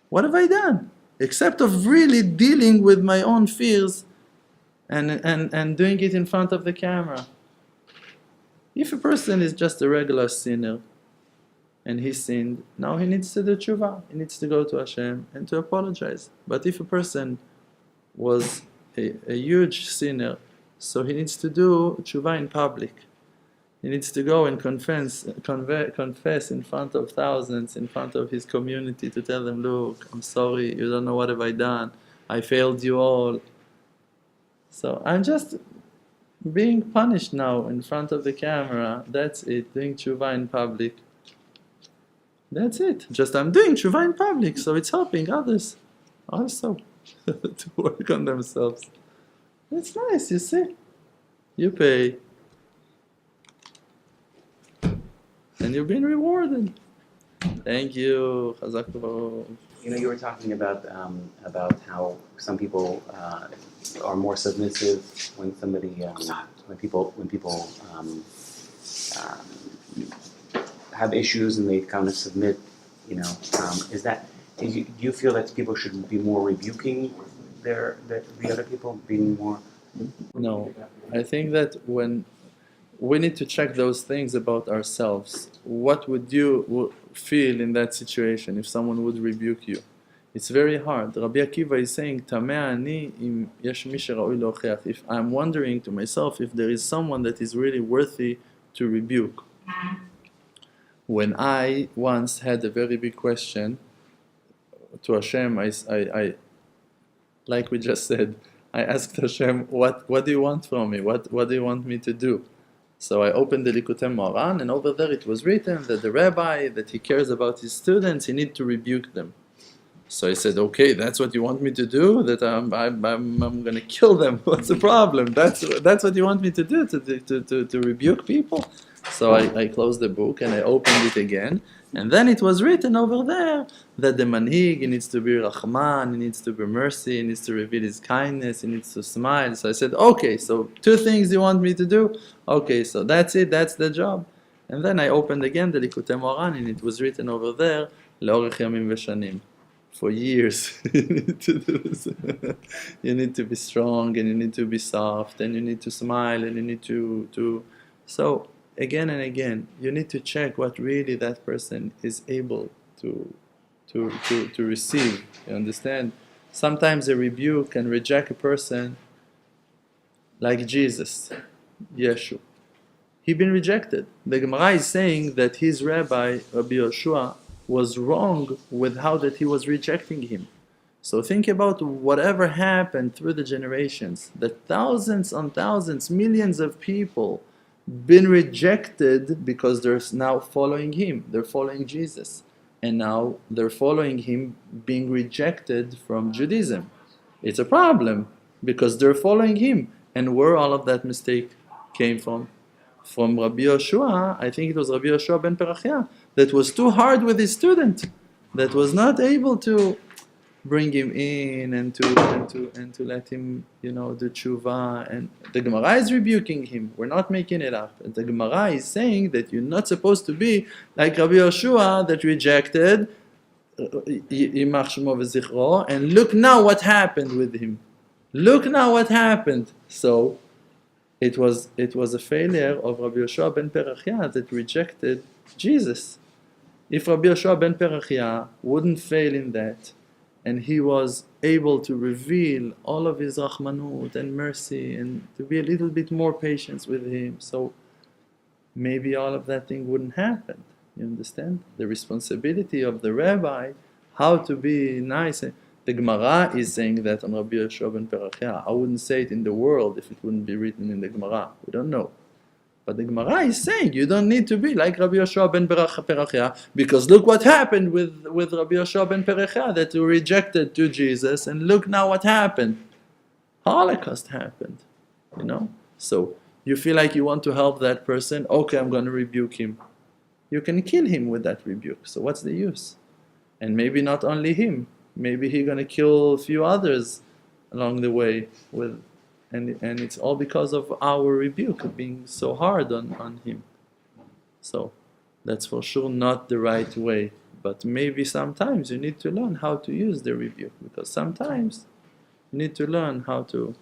What have I done? Except of really dealing with my own fears and doing it in front of the camera. If a person is just a regular sinner, and he sinned, now he needs to do tshuva. He needs to go to Hashem and to apologize. But if a person was a huge sinner, so he needs to do tshuva in public. He needs to go and confess in front of thousands, in front of his community, to tell them, look, I'm sorry, you don't know what have I done. I failed you all. So I'm just being punished now in front of the camera. That's it, doing tshuva in public. That's it. Just I'm doing tshuva in public, so it's helping others also to work on themselves. It's nice, you see. You pay, and you're being rewarded. Thank you. Chazak v'barok. You were talking about how some people are more submissive when people have issues and they kind of submit. Do you feel that people should be more rebuking the other people, being more? No, I think that when we need to check those things about ourselves. What would you feel in that situation if someone would rebuke you? It's very hard. Rabbi Akiva is saying, "Tameh ani im yesh mi sheraui leocheach." If I'm wondering to myself if there is someone that is really worthy to rebuke. When I once had a very big question to Hashem, I like we just said, I asked Hashem, what do you want from me? What do you want me to do? So I opened the Likutei Moharan, and over there it was written that the rabbi, that he cares about his students, he needs to rebuke them. So I said, okay, that's what you want me to do? That I'm going to kill them? What's the problem? That's what you want me to do, to rebuke people? So I closed the book and I opened it again. And then it was written over there that the manhig, he needs to be Rahman, he needs to be mercy, he needs to reveal his kindness, he needs to smile. So I said, okay, so 2 things you want me to do? Okay, so that's it, that's the job. And then I opened again the Likutei Moharan and it was written over there, Le'orech Yamim V'Shanim. For years, you need to do this. You need to be strong and you need to be soft and you need to smile and you need to. So again and again, you need to check what really that person is able to receive. You understand? Sometimes a rebuke can reject a person, like Jesus, Yeshua. He been rejected. The Gemara is saying that his rabbi, Rabbi Yoshua, was wrong with how that he was rejecting him. So think about whatever happened through the generations, that thousands on thousands, millions of people been rejected because they're now following him, they're following Jesus, and now they're following him being rejected from Judaism. It's a problem because they're following him. And where all of that mistake came from? From Rabbi Yoshua, I think it was Rabbi Yoshua ben Perachia, that was too hard with his student, that was not able to bring him in and to let him, do tshuva. And the Gemara is rebuking him. We're not making it up. And the Gemara is saying that you're not supposed to be like Rabbi Yoshua that rejected, Yimach Shemo v'zichro, and look now what happened with him. Look now what happened. So it was a failure of Rabbi Yoshua ben Perachia that rejected Jesus. If Rabbi Yoshua ben Perachia wouldn't fail in that, and he was able to reveal all of his rachmanut and mercy and to be a little bit more patient with him, so maybe all of that thing wouldn't happen. You understand? The responsibility of the rabbi, how to be nice. The Gemara is saying that on Rabbi Yoshua ben Perachia. I wouldn't say it in the world if it wouldn't be written in the Gemara. We don't know. But the Gemara is saying you don't need to be like Rabbi Yoshua ben Perachia, because look what happened with Rabbi Yoshua ben Perachia, that you rejected to Jesus, and look now what happened. Holocaust happened, So you feel like you want to help that person, okay, I'm going to rebuke him. You can kill him with that rebuke, so what's the use? And maybe not only him, maybe he's going to kill a few others along the way and it's all because of our rebuke being so hard on him. So that's for sure not the right way. But maybe sometimes you need to learn how to use the rebuke, because sometimes you need to learn how to.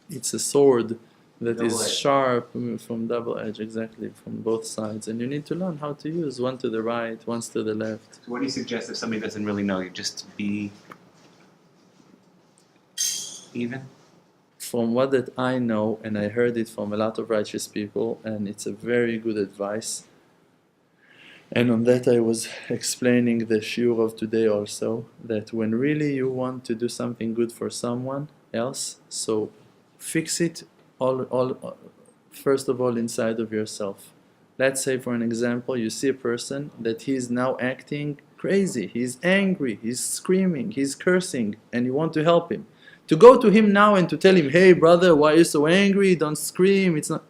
It's a sword that is sharp from double edge, exactly, from both sides, and you need to learn how to use one to the right, one to the left. So what do you suggest if somebody doesn't really know? You just be even? From what that I know, and I heard it from a lot of righteous people, and it's a very good advice. And on that I was explaining the shiur of today also, that when really you want to do something good for someone else, so fix it all first of all inside of yourself. Let's say, for an example, you see a person that he's now acting crazy, he's angry, he's screaming, he's cursing, and you want to help him. To go to him now and to tell him, hey brother, why are you so angry? Don't scream. It's not.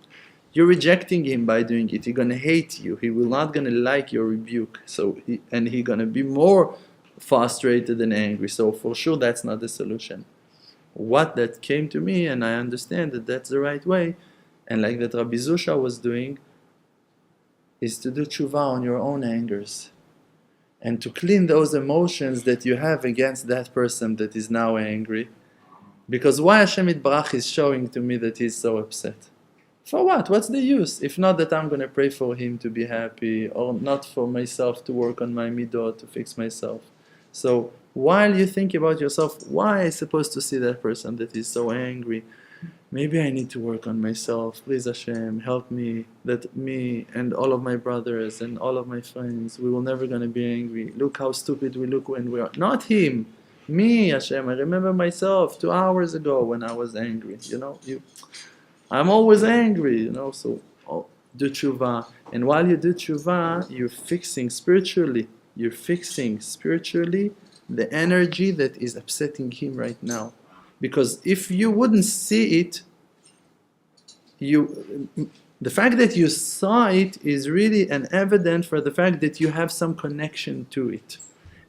You're rejecting him by doing it. He's gonna hate you. He will not gonna like your rebuke. He's gonna be more frustrated and angry. So for sure, that's not the solution. What that came to me, and I understand that that's the right way, and like that Rabbi Zusha was doing, is to do tshuva on your own angers, and to clean those emotions that you have against that person that is now angry. Because why Hashem Yitbarach is showing to me that he's so upset? For what? What's the use? If not that I'm going to pray for him to be happy, or not for myself to work on my midot, to fix myself. So while you think about yourself, why am I supposed to see that person that is so angry? Maybe I need to work on myself. Please Hashem, help me, that me and all of my brothers and all of my friends, we will never going to be angry. Look how stupid we look when we are. Not him. Me, Hashem, I remember myself 2 hours ago when I was angry. I'm always angry, so do tshuva. And while you do tshuva, you're fixing spiritually the energy that is upsetting him right now. Because if you wouldn't see it, the fact that you saw it is really an evidence for the fact that you have some connection to it.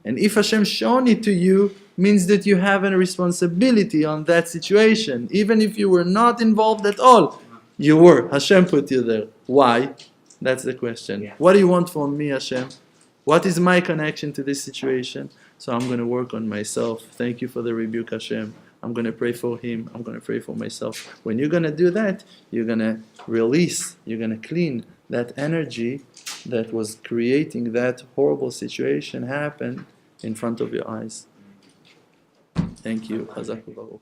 And if Hashem shown it to you, means that you have a responsibility on that situation. Even if you were not involved at all, you were. Hashem put you there. Why? That's the question. Yeah. What do you want from me, Hashem? What is my connection to this situation? So I'm going to work on myself. Thank you for the rebuke, Hashem. I'm going to pray for him. I'm going to pray for myself. When you're going to do that, you're going to release, you're going to clean that energy that was creating that horrible situation happen in front of your eyes. Thank you. Chazak u'baruch.